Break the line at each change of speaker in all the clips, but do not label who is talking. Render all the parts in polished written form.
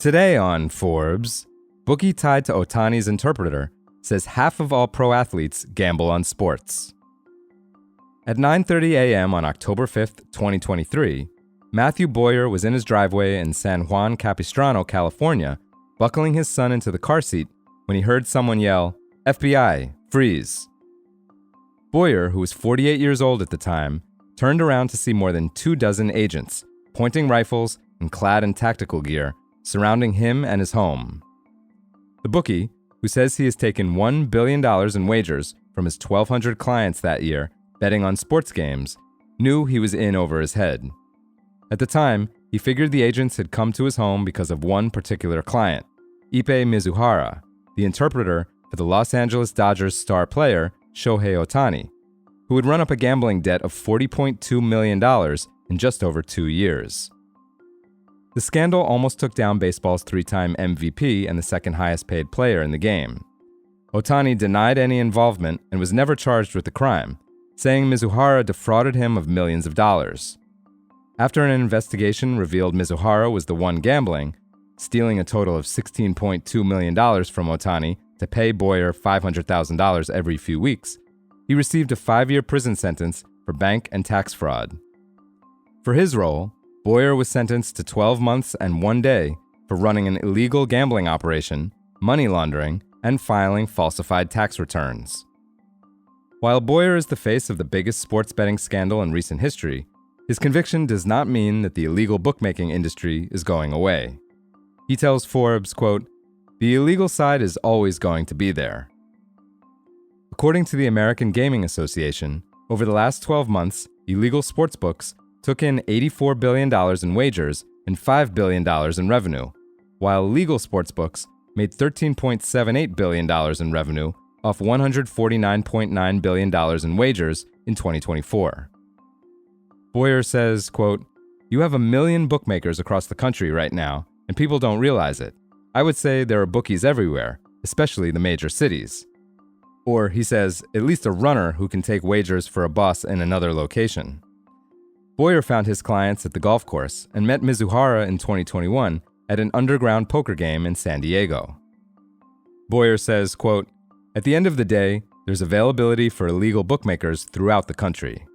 Today on Forbes, Bookie tied to Ohtani's interpreter says half of all pro athletes gamble on sports. At 9:30 a.m. on October 5th, 2023, Mathew Bowyer was in his driveway in San Juan Capistrano, California, buckling his son into the car seat when he heard someone yell, "FBI, freeze." Bowyer, who was 48 years old at the time, turned around to see more than 24 agents, pointing rifles and clad in tactical gear, surrounding him and his home. The bookie, who says he has taken $1 billion in wagers from his 1,200 clients that year, betting on sports games, knew he was in over his head. At the time, he figured the agents had come to his home because of one particular client, Ippei Mizuhara, the interpreter for the Los Angeles Dodgers star player Shohei Ohtani, who would run up a gambling debt of $40.2 million in just over 2 years. The scandal almost took down baseball's three-time MVP and the second highest paid player in the game. Ohtani denied any involvement and was never charged with the crime, saying Mizuhara defrauded him of millions of dollars. After an investigation revealed Mizuhara was the one gambling, stealing a total of $16.2 million from Ohtani to pay Bowyer $500,000 every few weeks, he received a 5-year prison sentence for bank and tax fraud. For his role, Bowyer was sentenced to 12 months and 1 day for running an illegal gambling operation, money laundering, and filing falsified tax returns. While Bowyer is the face of the biggest sports betting scandal in recent history, his conviction does not mean that the illegal bookmaking industry is going away. He tells Forbes, quote, "The illegal side is always going to be there." According to the American Gaming Association, over the last 12 months, illegal sportsbooks took in $84 billion in wagers and $5 billion in revenue, while legal sportsbooks made $13.78 billion in revenue off $149.9 billion in wagers in 2024. Bowyer says, quote, "You have 1 million bookmakers across the country right now, and people don't realize it. I would say there are bookies everywhere, especially the major cities." Or, he says, at least a runner who can take wagers for a boss in another location. Bowyer found his clients at the golf course and met Mizuhara in 2021 at an underground poker game in San Diego. Bowyer says, quote, "At the end of the day, there's availability for illegal bookmakers throughout the country."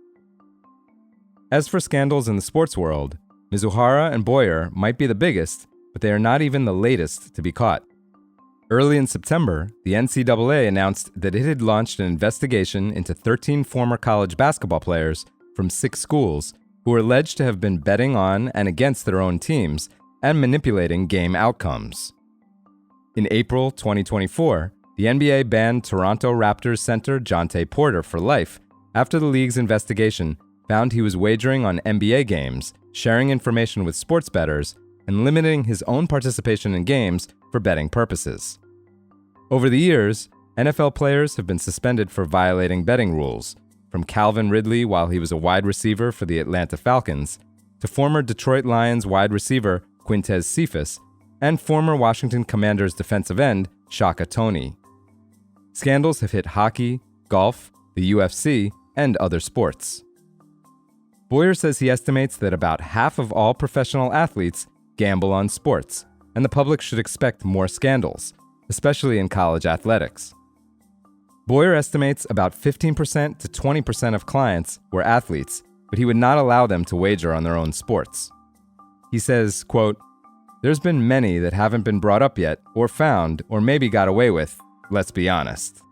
As for scandals in the sports world, Mizuhara and Bowyer might be the biggest, but they are not even the latest to be caught. Early in September, the NCAA announced that it had launched an investigation into 13 former college basketball players from 6 schools who were alleged to have been betting on and against their own teams and manipulating game outcomes. In April 2024, the NBA banned Toronto Raptors center Jontay Porter for life after the league's investigation found he was wagering on NBA games, sharing information with sports bettors, and limiting his own participation in games for betting purposes. Over the years, NFL players have been suspended for violating betting rules, from Calvin Ridley while he was a wide receiver for the Atlanta Falcons, to former Detroit Lions wide receiver Quintez Cephas, and former Washington Commanders defensive end Shaka Toney. Scandals have hit hockey, golf, the UFC, and other sports. Bowyer says he estimates that about half of all professional athletes gamble on sports, and the public should expect more scandals, especially in college athletics. Bowyer estimates about 15% to 20% of clients were athletes, but he would not allow them to wager on their own sports. He says, quote, "There's been many that haven't been brought up yet, or found, or maybe got away with, let's be honest."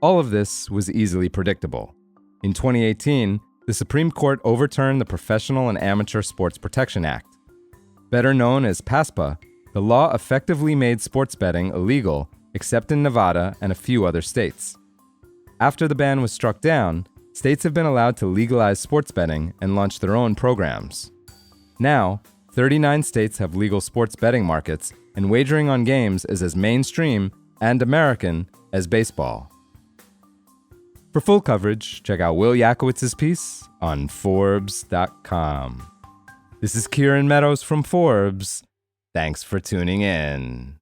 All of this was easily predictable. In 2018, the Supreme Court overturned the Professional and Amateur Sports Protection Act. Better known as PASPA, the law effectively made sports betting illegal except in Nevada and a few other states. After the ban was struck down, states have been allowed to legalize sports betting and launch their own programs. Now, 39 states have legal sports betting markets, and wagering on games is as mainstream and American as baseball. For full coverage, check out Will Yakowitz's piece on Forbes.com. This is Kieran Meadows from Forbes. Thanks for tuning in.